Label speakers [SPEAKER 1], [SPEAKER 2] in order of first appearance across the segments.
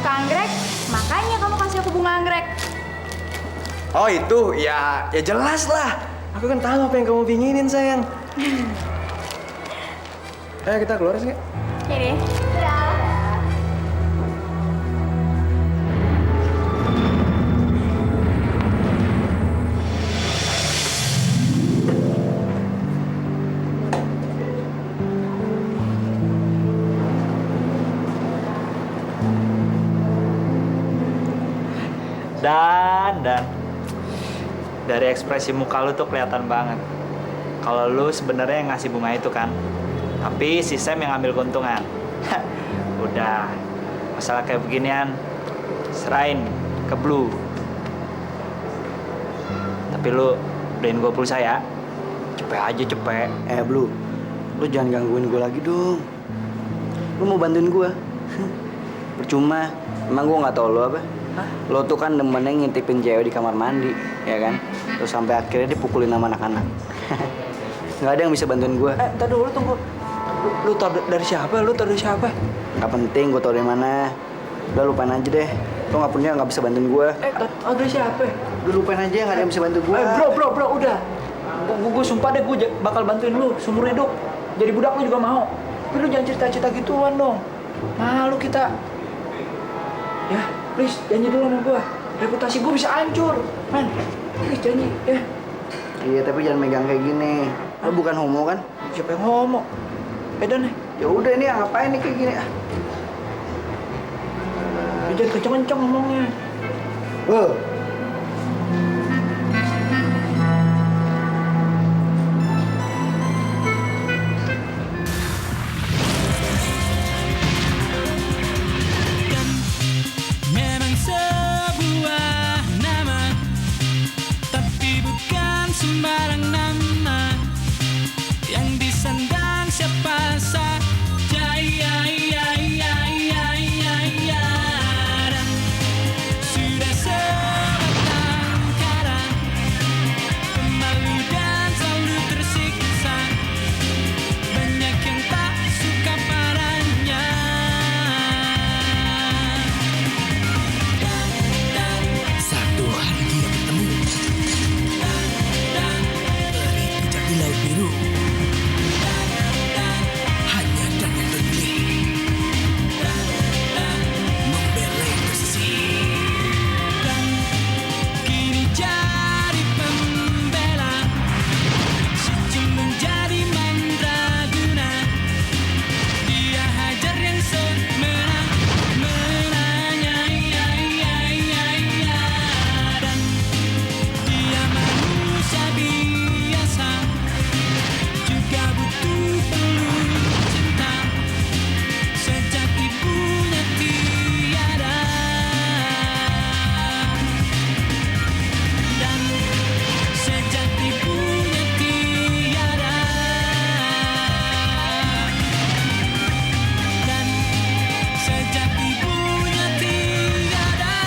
[SPEAKER 1] suka anggrek, makanya kamu kasih aku bunga anggrek.
[SPEAKER 2] Oh itu, ya jelas lah. Aku kan tahu apa yang kamu pinginin sayang. Ayo kita keluar sih.
[SPEAKER 1] Ini.
[SPEAKER 3] Dan dari ekspresi muka lu tuh kelihatan banget kalau lu sebenarnya yang ngasih bunga itu kan, tapi si Sam yang ngambil keuntungan. Udah, masalah kayak beginian serahin ke Blue. Tapi lu beliin gue pulsa ya, cepet aja cepet.
[SPEAKER 4] Blue, lu jangan gangguin gue lagi dong. Lu mau bantuin gue? Percuma, emang gue nggak tau lo apa? Lo tuh kan demennya ngintipin cewek di kamar mandi, ya kan? Terus sampai akhirnya dipukulin sama anak-anak. Nggak ada yang bisa bantuin gue.
[SPEAKER 2] Ntar dulu tunggu. Lu tau dari siapa? Lu tau dari siapa?
[SPEAKER 4] Nggak penting gue tau dari mana. Udah lupain aja deh. Lo nggak bisa bantuin gue.
[SPEAKER 2] Tau dari siapa?
[SPEAKER 4] Udah lupain aja, nggak ada yang bisa bantu gue.
[SPEAKER 2] Bro, udah. Gue sumpah deh, gue bakal bantuin lu seumur hidup. Jadi budak lu juga mau. Tapi lu jangan cerita-cerita gituan dong. Malu kita. Ya, please janji dulu sama gue. Reputasi gue bisa hancur, man. Please janji, ya.
[SPEAKER 4] Iya, tapi jangan megang kayak gini. Lo bukan homo kan?
[SPEAKER 2] Siapa yang ngomong? Edan nih.
[SPEAKER 4] Ya udah, ini ngapain nih kayak gini?
[SPEAKER 2] Jangan kenceng-kenceng ngomongnya.
[SPEAKER 5] Memang sebuah nama, tapi bukan sembarang nama yang disandang siapa saja. Dan sudah sebatang kara, pemalu dan selalu tersiksa. Banyak yang tak suka padanya.
[SPEAKER 6] Satu hari dia bertemu dari puncak di laut biru. Hanya dengan memilih membelai posisi.
[SPEAKER 5] Dan kini jadi pembela, si Jin menjadi mandraguna. Dia hajar yang semena-menanya, dan dia manusia biasa, juga butuh peluh cinta. Sejak ibunya tiada, dan sejak ibunya tiada, dan sejak ibunya tiada.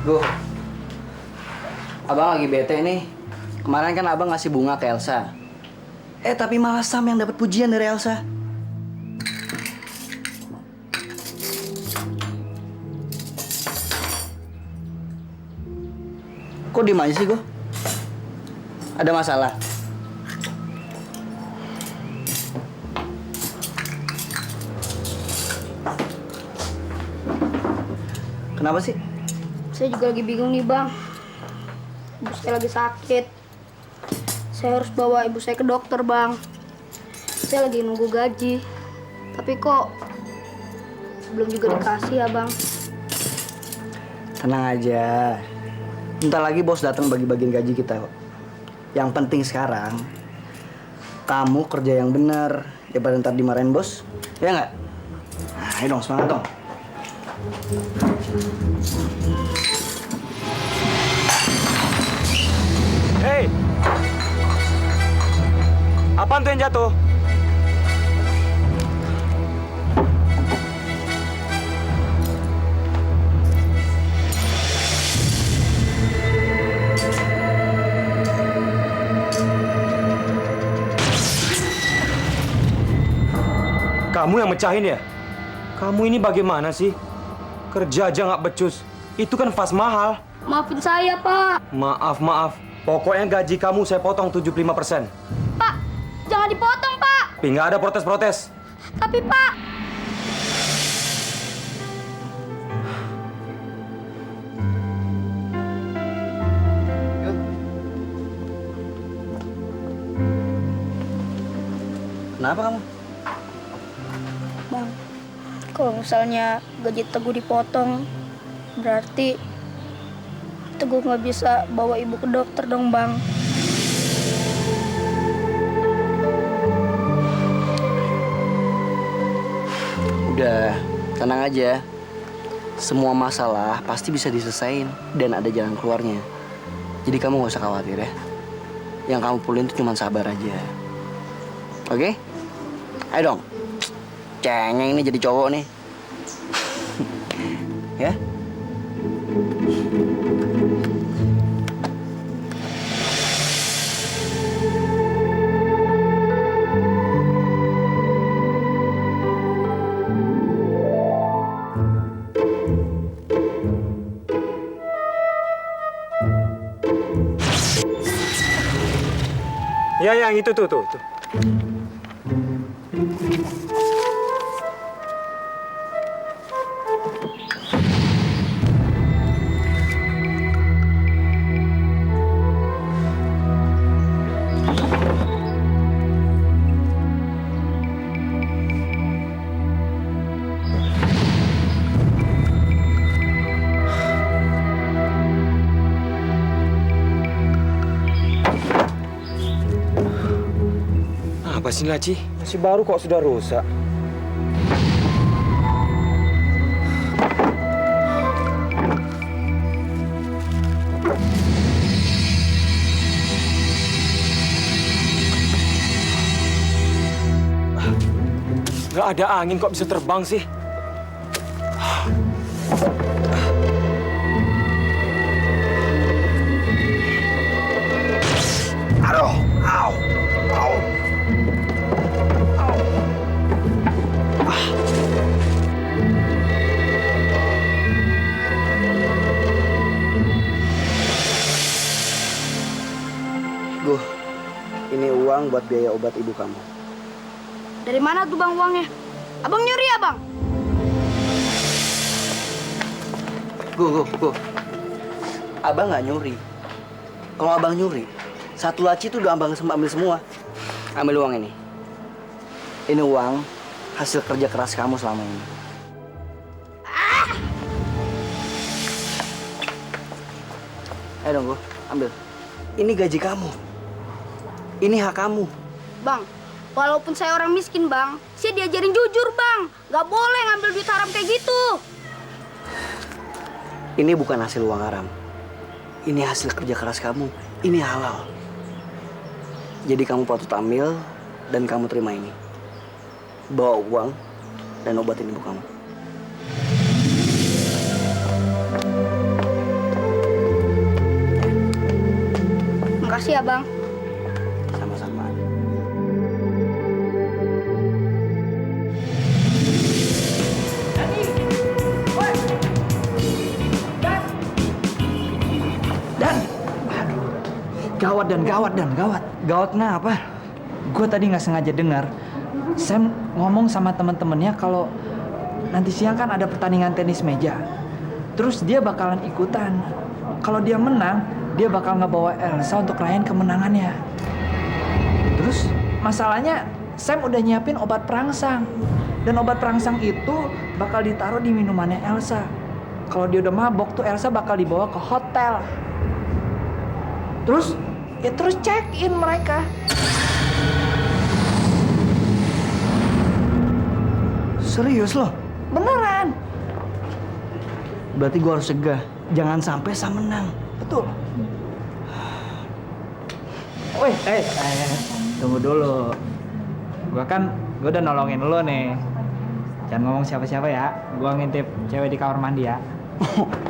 [SPEAKER 4] Gue, abang lagi bete nih. Kemarin kan abang ngasih bunga ke Elsa. Tapi malah Sam yang dapat pujian dari Elsa. Kok diem aja sih gue? Ada masalah? Kenapa sih?
[SPEAKER 7] Saya juga lagi bingung nih bang. Ibu saya lagi sakit. Saya harus bawa ibu saya ke dokter bang. Saya lagi nunggu gaji. Tapi kok belum juga dikasih ya bang.
[SPEAKER 4] Tenang aja. Bentar lagi bos datang bagi-bagiin gaji kita kok. Yang penting sekarang kamu kerja yang benar daripada ntar dimarahin bos. Ya nggak? Nah, ayo dong, semangat dong.
[SPEAKER 3] Hei,
[SPEAKER 8] Apaan tuh yang jatuh? Kamu yang mecahin ya? Kamu ini bagaimana sih? Kerja aja nggak becus. Itu kan vas mahal.
[SPEAKER 7] Maafin saya, Pak.
[SPEAKER 8] Maaf. Pokoknya gaji kamu saya potong 75%.
[SPEAKER 7] Pak, jangan dipotong, Pak.
[SPEAKER 8] Tapi nggak ada protes-protes.
[SPEAKER 7] Tapi, Pak,
[SPEAKER 4] Kenapa kamu?
[SPEAKER 7] Bang, kalau misalnya gaji Teguh dipotong, berarti Teguh nggak bisa bawa ibu ke dokter dong, Bang.
[SPEAKER 4] Udah, tenang aja. Semua masalah pasti bisa diselesain dan ada jalan keluarnya. Jadi kamu gak usah khawatir ya. Yang kamu perluin itu cuma sabar aja. Oke? Ayo dong. Cengeng ini jadi cowok nih. Ya?
[SPEAKER 8] Ya, yang itu tuh. Apa sih Laci? Masih baru kok sudah rusak. Nggak ada angin kok bisa terbang sih? Aduh, au.
[SPEAKER 4] Guh, ini uang buat biaya obat ibu kamu.
[SPEAKER 7] Dari mana tuh, Bang, uangnya? Abang nyuri ya, Bang?
[SPEAKER 4] Guh. Abang nggak nyuri. Kalau abang nyuri, satu laci itu udah abang ambil semua. Ambil uang ini. Ini uang hasil kerja keras kamu selama ini. Ayo dong, Guh, ambil. Ini gaji kamu. Ini hak kamu.
[SPEAKER 7] Bang, walaupun saya orang miskin, Bang, saya diajarin jujur, Bang. Gak boleh ngambil duit haram kayak gitu.
[SPEAKER 4] Ini bukan hasil uang haram. Ini hasil kerja keras kamu. Ini halal. Jadi kamu patut ambil dan kamu terima ini. Bawa uang dan obatin ibu kamu.
[SPEAKER 7] Makasih ya, Bang.
[SPEAKER 4] Sama-sama.
[SPEAKER 2] Dan, aduh, gawat. Gawat kenapa? Gue tadi nggak sengaja dengar Sam ngomong sama temen-temennya kalau nanti siang kan ada pertandingan tenis meja. Terus dia bakalan ikutan. Kalau dia menang, dia bakal ngebawa Elsa untuk rayain kemenangannya. Terus masalahnya Sam udah nyiapin obat perangsang. Dan obat perangsang itu bakal ditaruh di minumannya Elsa. Kalau dia udah mabok tuh Elsa bakal dibawa ke hotel. Terus check in mereka.
[SPEAKER 4] Serius loh?
[SPEAKER 2] Beneran.
[SPEAKER 4] Berarti gue harus cegah. Jangan sampai Sam menang.
[SPEAKER 2] Betul. Woi,
[SPEAKER 3] Tunggu dulu. Gue udah nolongin lo nih. Jangan ngomong siapa-siapa ya. Gue ngintip cewek di kamar mandi ya.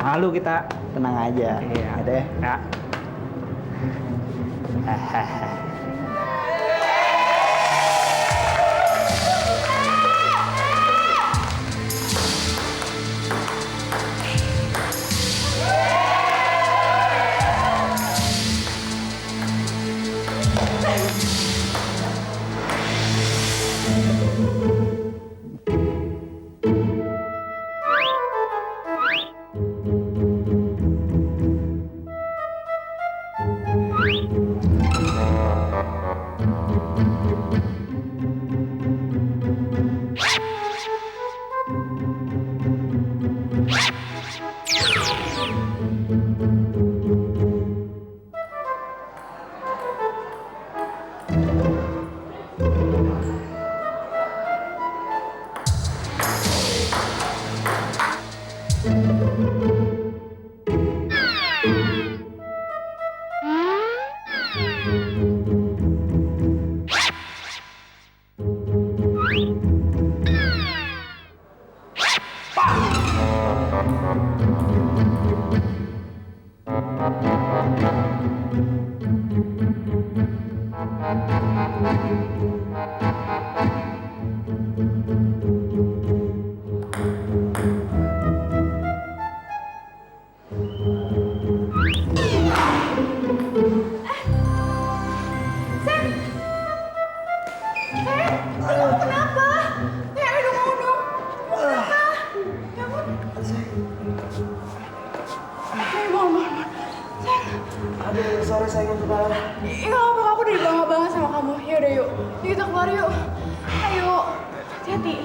[SPEAKER 3] Malu kita.
[SPEAKER 4] Tenang aja.
[SPEAKER 3] Iya.
[SPEAKER 4] Ada ya.
[SPEAKER 3] Ya.
[SPEAKER 1] Aduh, sorry sayang sudah. Iya, apa aku udah bangga banget sama kamu. Yaudah yuk, kita keluar yuk. Ayo, hati-hati.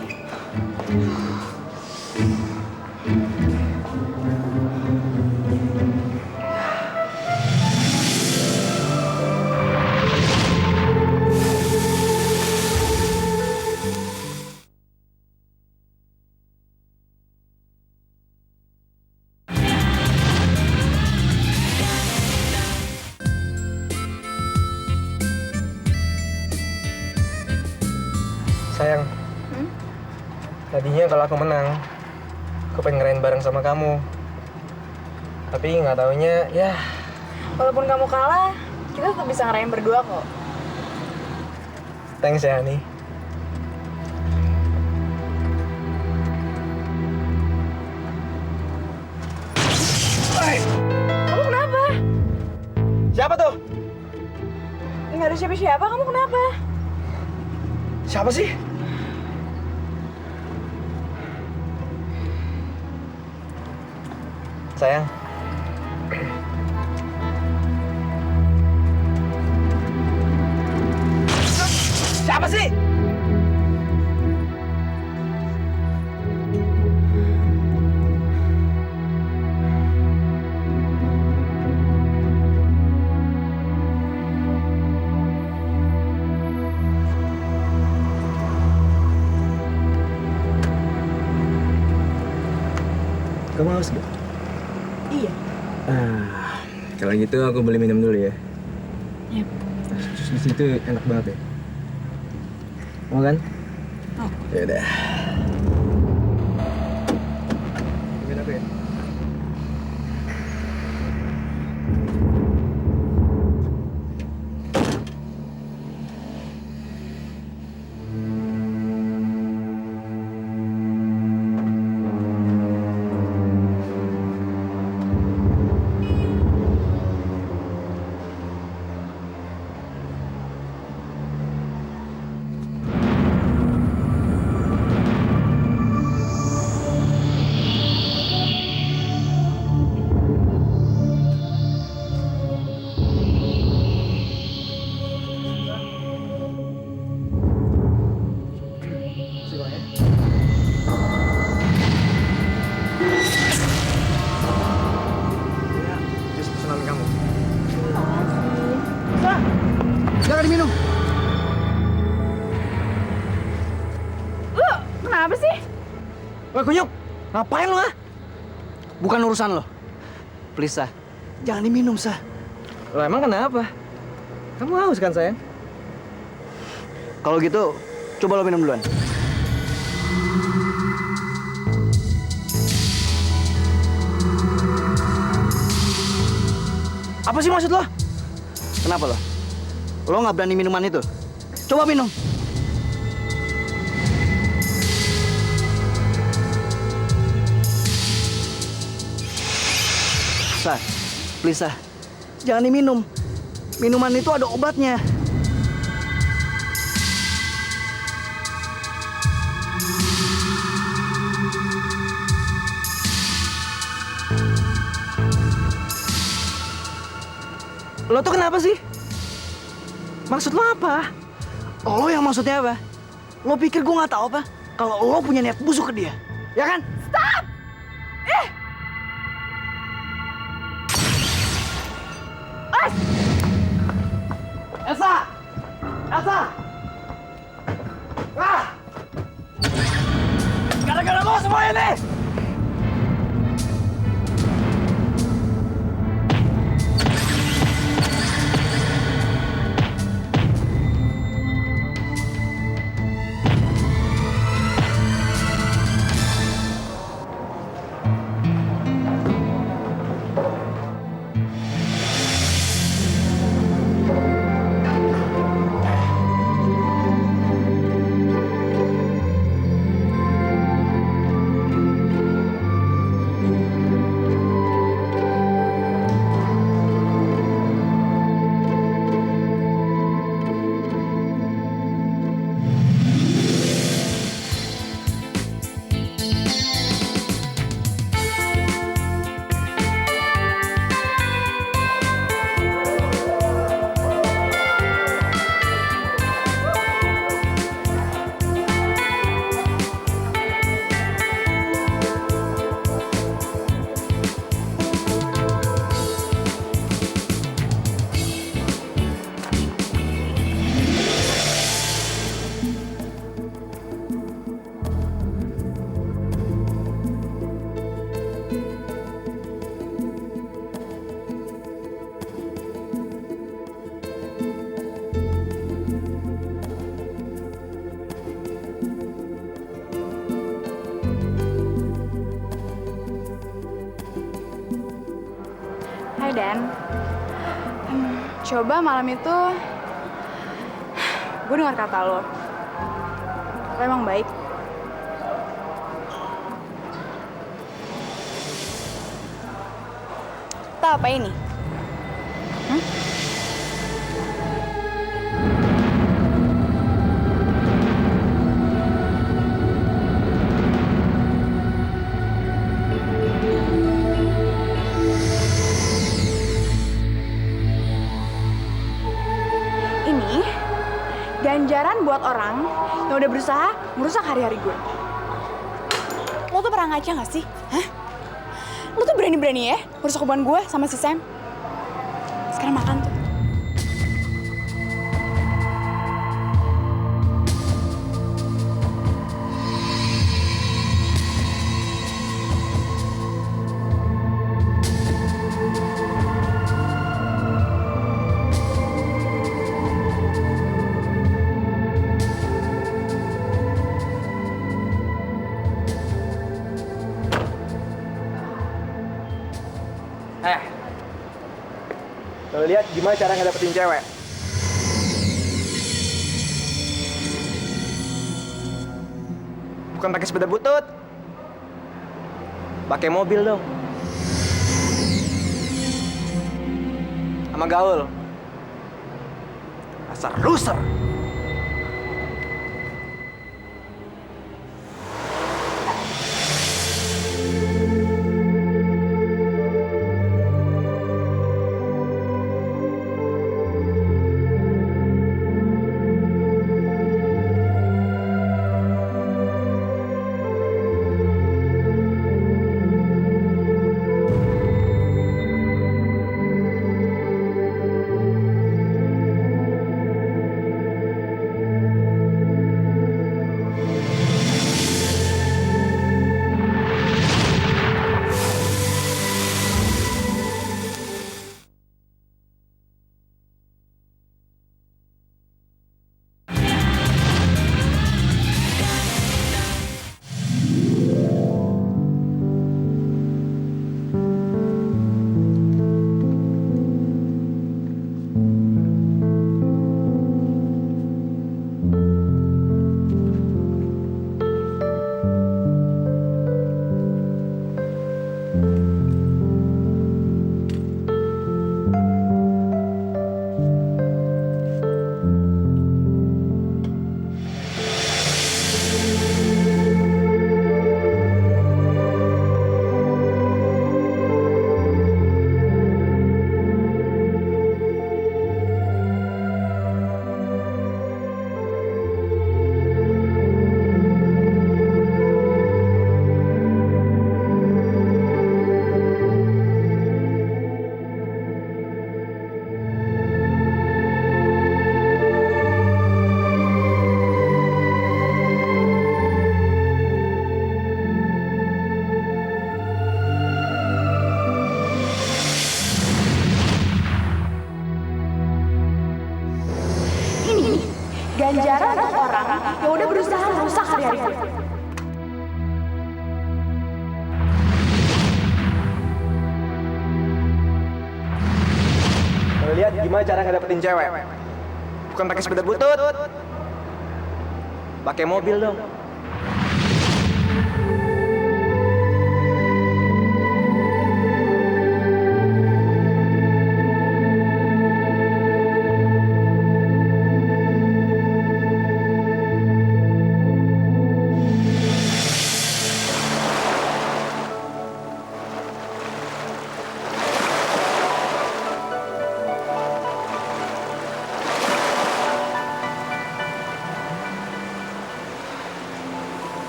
[SPEAKER 9] Sayang, tadinya kalau aku menang, aku pengen ngerayain bareng sama kamu. Tapi nggak taunya, ya.
[SPEAKER 1] Walaupun kamu kalah, kita tetap bisa ngerayain berdua kok.
[SPEAKER 9] Thanks ya, Hani.
[SPEAKER 1] Kamu kenapa?
[SPEAKER 9] Siapa tuh?
[SPEAKER 1] Nggak ada siapa-siapa, kamu kenapa?
[SPEAKER 9] Siapa sih? Sayang. Siapa sih? Kamu haus gak?
[SPEAKER 1] Iya.
[SPEAKER 9] Kalau gitu aku beli minum dulu ya.
[SPEAKER 1] Yep.
[SPEAKER 9] Jus di situ enak banget ya. Mau kan?
[SPEAKER 1] Mau.
[SPEAKER 9] Ya udah. Tungguin aku ya. Jus pesanan kamu.
[SPEAKER 4] Jangan diminum.
[SPEAKER 1] Lu kenapa sih?
[SPEAKER 9] Wah, Kunyuk. Ngapain lu, ah?
[SPEAKER 4] Bukan urusan lo. Please, Sah. Jangan diminum, Sah.
[SPEAKER 9] Lo emang kenapa? Kamu haus kan, sayang?
[SPEAKER 4] Kalau gitu, coba lo minum duluan.
[SPEAKER 8] Apa sih maksud lo?
[SPEAKER 4] Kenapa lo? Lo nggak berani minuman itu? Coba minum. Sah, please Sah. Jangan diminum. Minuman itu ada obatnya.
[SPEAKER 8] Lo tuh kenapa sih? Maksud lo apa?
[SPEAKER 4] Lo yang maksudnya apa? Lo pikir gue nggak tahu apa? Kalau lo punya niat busuk ke dia, ya kan?
[SPEAKER 8] Elsa! Elsa! Ah! Gara-gara lo semua ini!
[SPEAKER 1] Hai Dan. Coba malam itu gue dengar kata lo. Lo emang baik. Tak apa ini? Ini ganjaran buat orang yang udah berusaha merusak hari-hari gue. Lo tuh pernah ngaca gak sih? Hah? Lo tuh berani-berani ya merusak hubungan gue sama si Sam. Sekarang makan tuh.
[SPEAKER 9] Lo lihat gimana cara ngedapetin cewek? Bukan pakai sepeda butut. Pakai mobil dong. Sama gaul. Asal loser.
[SPEAKER 1] ganjaran buat orang yang udah berusaha merusak hari-hari gue.
[SPEAKER 9] Lo lihat gimana cara ngedapetin cewek? Bukan pakai sepeda butut. Pakai mobil dong.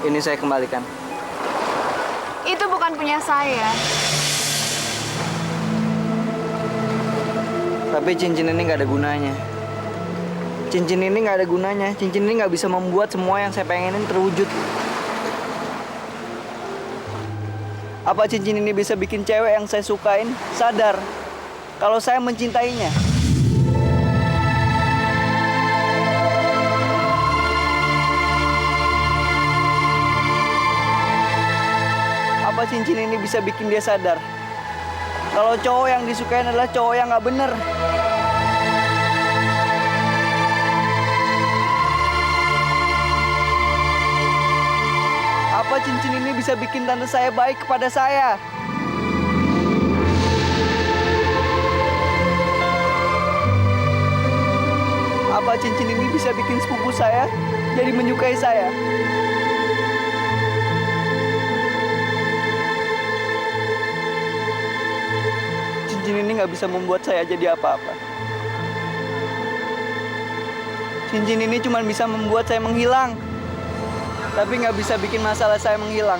[SPEAKER 4] Ini saya kembalikan.
[SPEAKER 1] Itu bukan punya saya.
[SPEAKER 4] Tapi cincin ini nggak ada gunanya. Cincin ini nggak ada gunanya. Cincin ini nggak bisa membuat semua yang saya pengenin terwujud. Apa cincin ini bisa bikin cewek yang saya sukain sadar kalau saya mencintainya? Apa cincin ini bisa bikin dia sadar kalau cowok yang disukain adalah cowok yang nggak bener? Apa cincin ini bisa bikin tante saya baik kepada saya? Apa cincin ini bisa bikin sepupu saya jadi menyukai saya? Cincin ini nggak bisa membuat saya jadi apa-apa. Cincin ini cuma bisa membuat saya menghilang, tapi nggak bisa bikin masalah saya menghilang.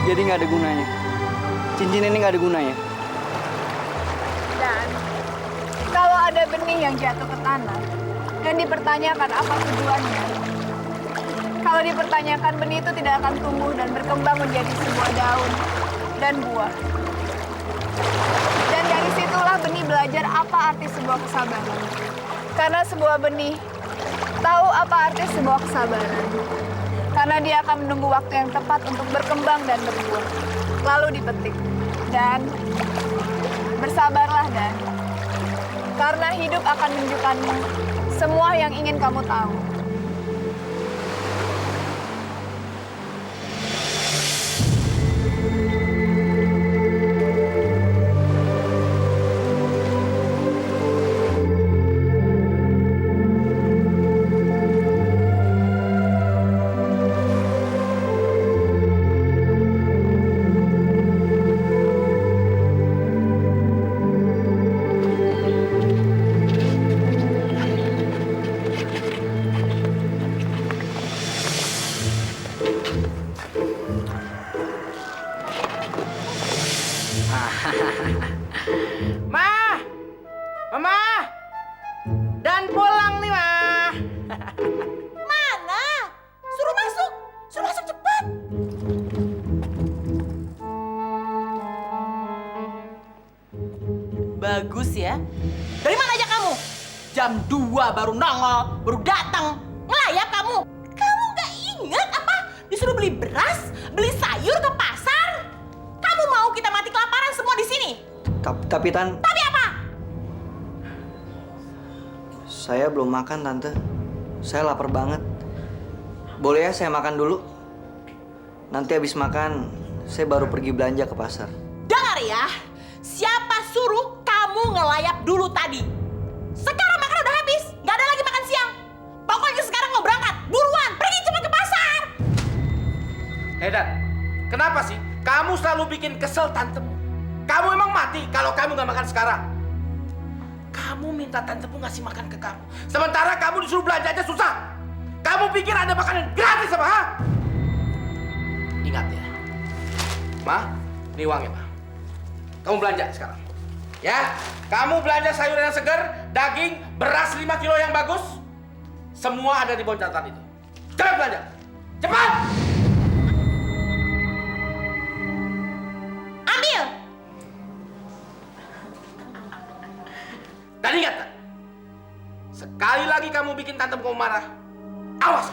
[SPEAKER 4] Jadi nggak ada gunanya. Cincin ini nggak ada gunanya.
[SPEAKER 1] Dan kalau ada benih yang jatuh ke tanah dan dipertanyakan apa tujuannya, kalau dipertanyakan, benih itu tidak akan tumbuh dan berkembang menjadi sebuah daun dan buah. Dan dari situlah benih belajar apa arti sebuah kesabaran. Karena sebuah benih tahu apa arti sebuah kesabaran. Karena dia akan menunggu waktu yang tepat untuk berkembang dan berbuah. Lalu dipetik. Dan bersabarlah, Dan. Karena hidup akan menunjukkanmu semua yang ingin kamu tahu.
[SPEAKER 10] Ma! Mama! Dan pulang nih, Ma! Mana? Suruh masuk! Suruh masuk cepat! Bagus ya. Dari mana aja kamu? Jam 2 baru nongol, baru datang. Ngelayap kamu. Kamu nggak ingat apa? Disuruh beli beras, beli sayur ke pasar. Kamu mau kita mati kelaparan semua di sini?
[SPEAKER 4] Tapi Tan,
[SPEAKER 10] Tapi apa?
[SPEAKER 4] saya belum makan Tante. Saya lapar banget. Boleh ya saya makan dulu? Nanti habis makan, saya baru pergi belanja ke pasar.
[SPEAKER 10] Dengar ya, siapa suruh kamu ngelayap dulu tadi? Sekarang makan udah habis, nggak ada lagi makan siang. Pokoknya sekarang mau berangkat, buruan, pergi cepat ke pasar.
[SPEAKER 11] Dan, kenapa sih kamu selalu bikin kesel tantemu? Kamu emang mati kalau kamu nggak makan sekarang. Kamu minta tantemu ngasih makan ke kamu, sementara kamu disuruh belanja aja susah. Kamu pikir ada makanan gratis apa? Ha? Ingat ya, Ma, ini uangnya, Ma. Kamu belanja sekarang. Ya, kamu belanja sayur yang segar, daging, beras 5 kilo yang bagus. Semua ada di bawah catatan itu. Cepat belanja. Cepat!
[SPEAKER 10] Ambil!
[SPEAKER 11] 'Dan ingat, lagi kamu bikin tante kamu marah, awas.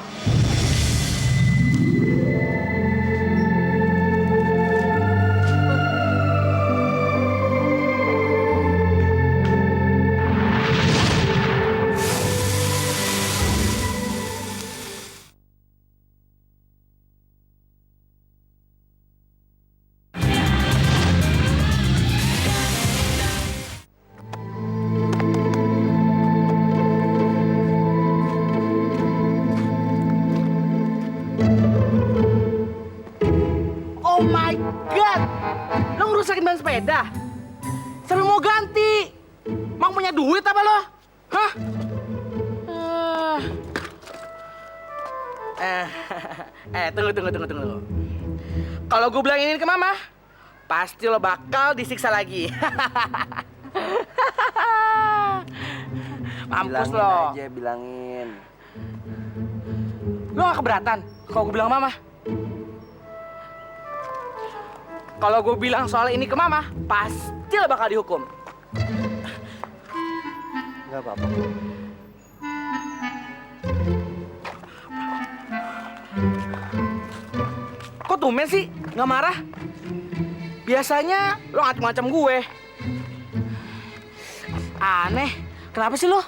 [SPEAKER 10] Oh my god! Lo ngerusakin ban sepeda? Sampai mau ganti? Mau punya duit apa lo? Hah? Tunggu. Kalau gue bilang ini ke mama, pasti lo bakal disiksa lagi. Mampus
[SPEAKER 4] Bilangin
[SPEAKER 10] lo.
[SPEAKER 4] aja, bilangin.
[SPEAKER 10] Lo gak keberatan kalau gue bilang ke mama? Kalau gue bilang soal ini ke mama, pasti lo bakal dihukum.
[SPEAKER 4] Gak apa-apa.
[SPEAKER 10] Kok tumben sih nggak marah? Biasanya lo ngacem-ngacem gue. Aneh, kenapa sih lo?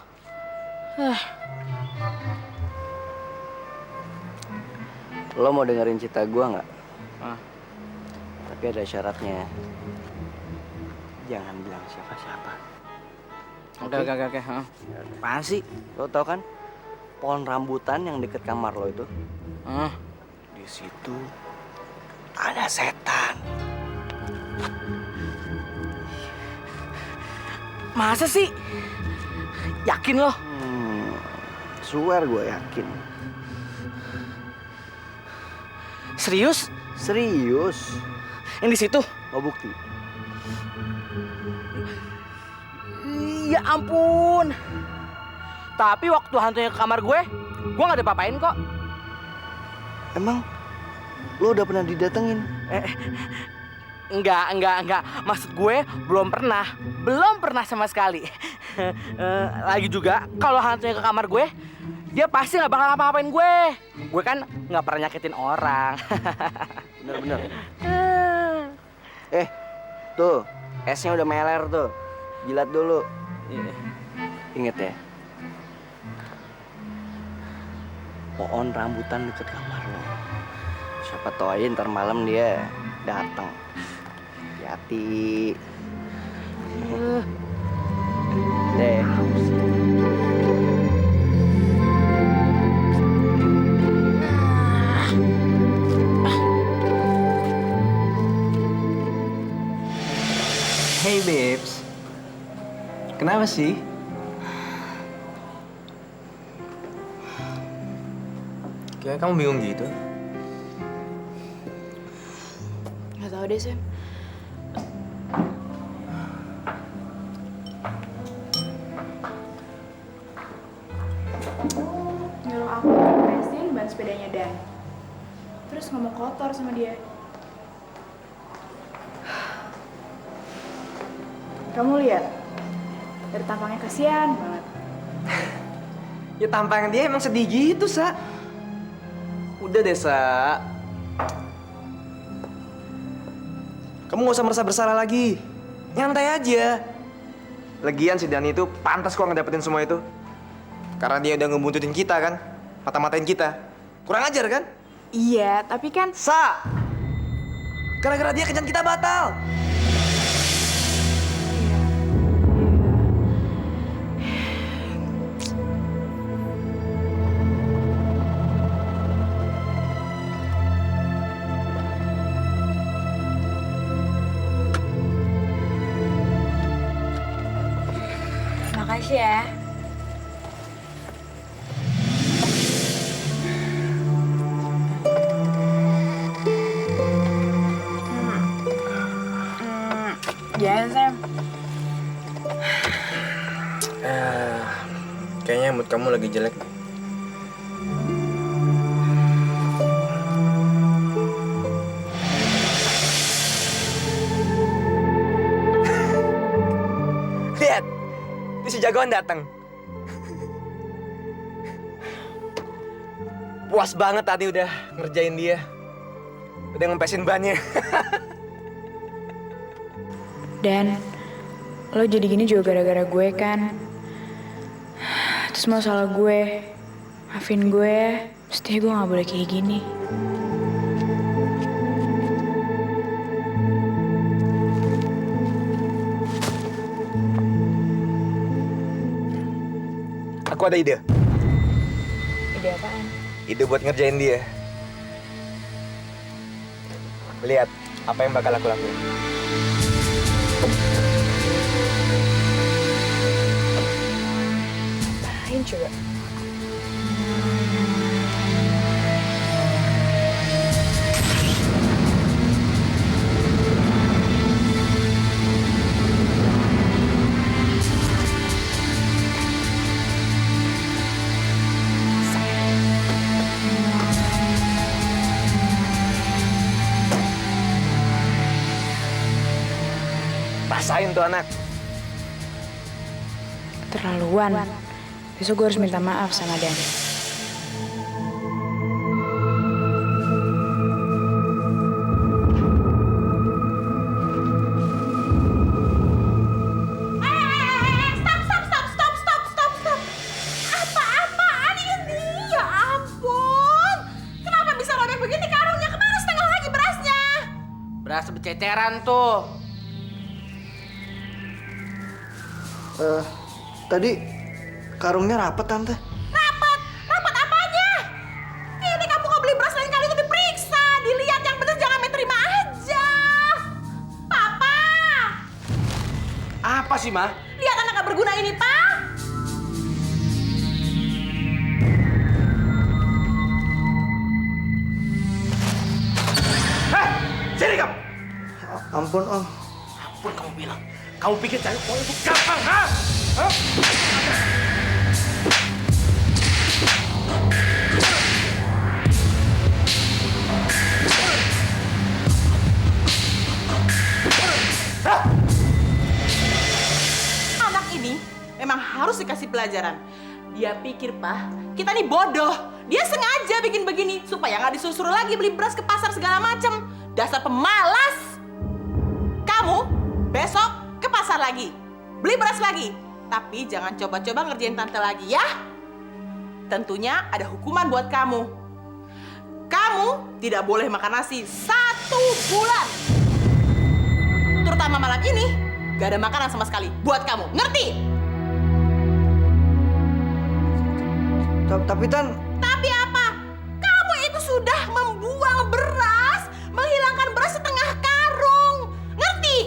[SPEAKER 4] Lo mau dengerin cerita gua nggak?
[SPEAKER 10] Ah.
[SPEAKER 4] Tapi ada syaratnya. Jangan bilang siapa-siapa.
[SPEAKER 10] Oke. Apaan sih?
[SPEAKER 4] Lo tau kan pohon rambutan yang deket kamar lo itu? Di situ ada setan.
[SPEAKER 10] Masa sih? Yakin lo?
[SPEAKER 4] Swear gue yakin.
[SPEAKER 10] Serius?
[SPEAKER 4] Serius.
[SPEAKER 10] Yang di situ?
[SPEAKER 4] Mau bukti?
[SPEAKER 10] Ya ampun. Tapi waktu hantunya ke kamar gue nggak ada apa-apain kok.
[SPEAKER 4] Emang lo udah pernah didatengin?
[SPEAKER 10] Enggak. Maksud gue belum pernah sama sekali. Lagi juga kalau hantunya ke kamar gue, dia pasti nggak bakal ngapa-ngapain gue. Gue kan nggak pernah nyakitin orang.
[SPEAKER 4] Bener-bener. Tuh esnya udah meler tuh. Jilat dulu. Ingat ya. Pohon rambutan deket kamar lo. Siapa tau aja ntar malam dia datang. Hati-hati. Deh.
[SPEAKER 9] Hey babes, kenapa sih? Kayak kamu bingung gitu.
[SPEAKER 1] Gak tau deh, Sam. Nyuruh aku ngepresin ban sepedanya Dan. Terus ngomong kotor sama dia. Kamu lihat, dari tampangnya kasihan banget.
[SPEAKER 9] Ya tampang dia emang sedih gitu, Sa. Udah deh, Sa. Kamu gak usah merasa bersalah lagi. Nyantai aja. Lagian si Dani itu pantas kok ngedapetin semua itu. Karena dia udah ngebuntutin kita kan. Mata-matain kita. Kurang ajar kan?
[SPEAKER 1] Iya, tapi kan...
[SPEAKER 9] Sa! Gara-gara dia kencan kita batal.
[SPEAKER 1] Makasih ya. Jangan, Sam.
[SPEAKER 9] Kayaknya mood kamu lagi jelek. Lihat, itu si jagoan datang. puas banget tadi udah ngerjain dia. Udah ngempesin bannya.
[SPEAKER 1] Dan lo jadi gini juga gara-gara gue kan. Itu semua salah gue. Maafin gue ya. Mestinya gue gak boleh kayak gini.
[SPEAKER 9] Aku ada ide.
[SPEAKER 1] Ide apaan?
[SPEAKER 9] Ide buat ngerjain dia. Lihat apa yang bakal aku lakuin.
[SPEAKER 1] Apain coba?
[SPEAKER 9] Rasain tuh anak.
[SPEAKER 1] Terlaluan. Besok gue harus minta maaf sama Dan.
[SPEAKER 10] Stop. Apa-apaan ini? Ya ampun. Kenapa bisa robek begini karungnya? Kemana setengah lagi berasnya?
[SPEAKER 11] Beras bececeran tuh.
[SPEAKER 4] Tadi karungnya rapat, Tante.
[SPEAKER 10] Rapat apanya? Ini kamu nggak beli beras lain kali itu diperiksa, dilihat yang bener, jangan main terima aja. Papa,
[SPEAKER 11] Apa sih, Ma?
[SPEAKER 10] lihat anak gak berguna ini, Pak.
[SPEAKER 11] Hei, sini kamu.
[SPEAKER 4] Ampun, Om.
[SPEAKER 11] Ampun kamu bilang. Kamu pikir cari uang itu gampang, ha? Hah?
[SPEAKER 10] Anak ini memang harus dikasih pelajaran. Dia pikir, Pak, kita nih bodoh. Dia sengaja bikin begini supaya nggak disuruh lagi beli beras ke pasar segala macam. Dasar pemalas. Kamu besok ke pasar lagi, beli beras lagi. Tapi jangan coba-coba ngerjain tante lagi ya. Tentunya ada hukuman buat kamu. Kamu tidak boleh makan nasi 1 bulan. Terutama malam ini, gak ada makanan sama sekali buat kamu. Ngerti?
[SPEAKER 4] Tapi, Tan,
[SPEAKER 10] Tapi apa? Kamu itu sudah membuang beras, menghilangkan beras setengah karung. Ngerti?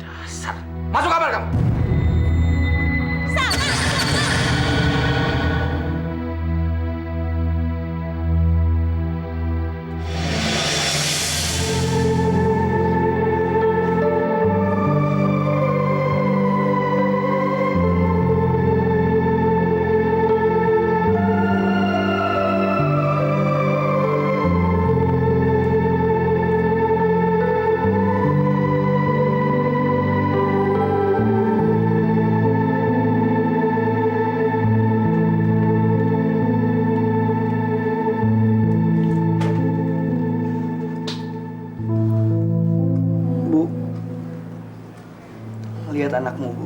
[SPEAKER 11] Dasar. Masuk kamar kamu.
[SPEAKER 10] Sana.
[SPEAKER 4] Bu. Lihat anakmu, Bu.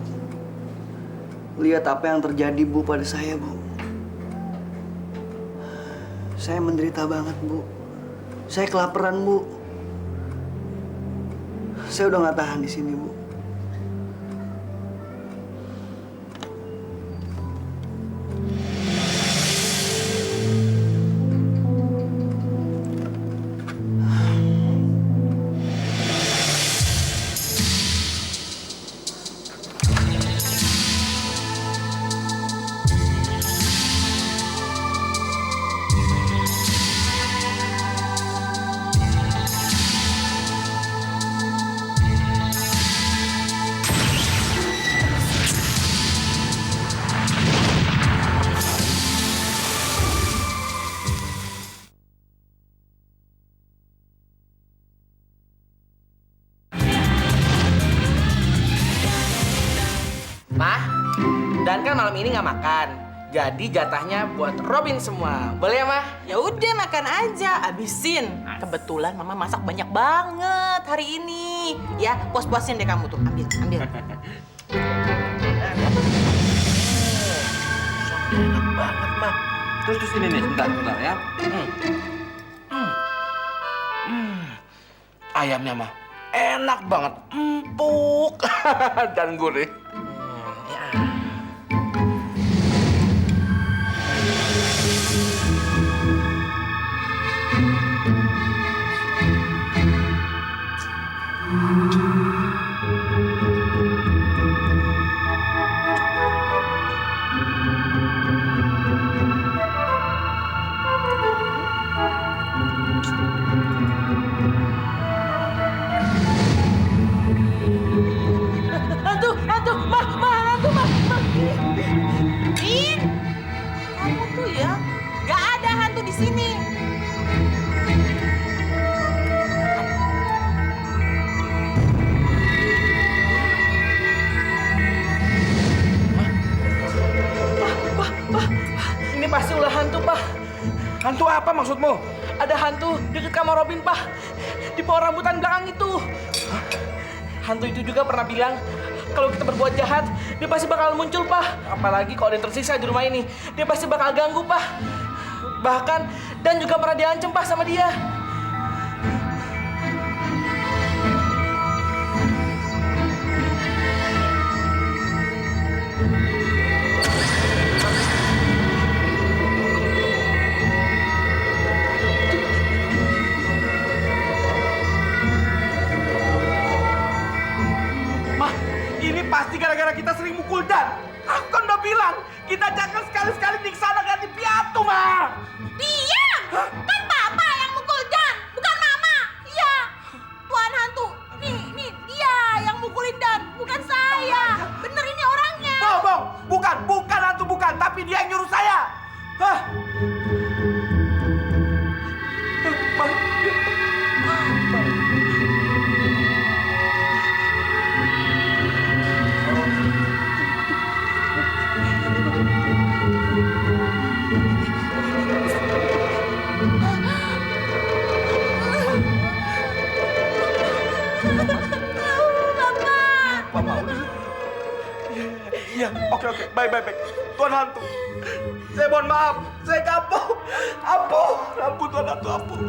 [SPEAKER 4] Lihat apa yang terjadi, Bu, pada saya, Bu. Saya menderita banget, Bu. Saya kelaparan, Bu. Saya udah nggak tahan di sini, Bu.
[SPEAKER 11] Ma, Dan kan malam ini nggak makan. Jadi jatahnya buat Robin semua. Boleh ya, Mah?
[SPEAKER 10] Ya udah makan aja, abisin. Kebetulan Mama masak banyak banget hari ini. Ya, puas-puasin deh kamu tuh. Ambil.
[SPEAKER 11] Enak banget, Mah. Terus ini nih, bentar ya. Ayamnya, Mah, enak banget, empuk dan gurih.
[SPEAKER 10] Hantu, Mah. Din, kamu tuh ya, gak ada hantu di sini.
[SPEAKER 11] Ini pasti ulah hantu, Pak. Hantu apa maksudmu? Ada hantu dekat kamar Robin, Pak. Di pohon rambutan belakang itu. Hantu itu juga pernah bilang, kalau kita berbuat jahat, dia pasti bakal muncul, Pak. Apalagi kalau dia tersisa di rumah ini, dia pasti bakal ganggu, Pak. Bahkan, dan juga pernah diancam, Pak, sama dia. Ini pasti gara-gara kita sering mukul Dan. Aku kan udah bilang, kita jangan sekali-sekali nyiksa anak di piatu, Ma.
[SPEAKER 10] Diam! Kan Papa yang mukul Dan, bukan Mama. Iya, Tuan hantu. Nih, dia yang mukulin Dan, bukan saya. Bener ini orangnya.
[SPEAKER 11] Bohong, bukan hantu, bukan. Tapi dia yang nyuruh saya. Hah? Iya, oke. Baik. Tuan hantu. Saya mohon maaf. Saya kapok. Ampun Tuan hantu, ampun.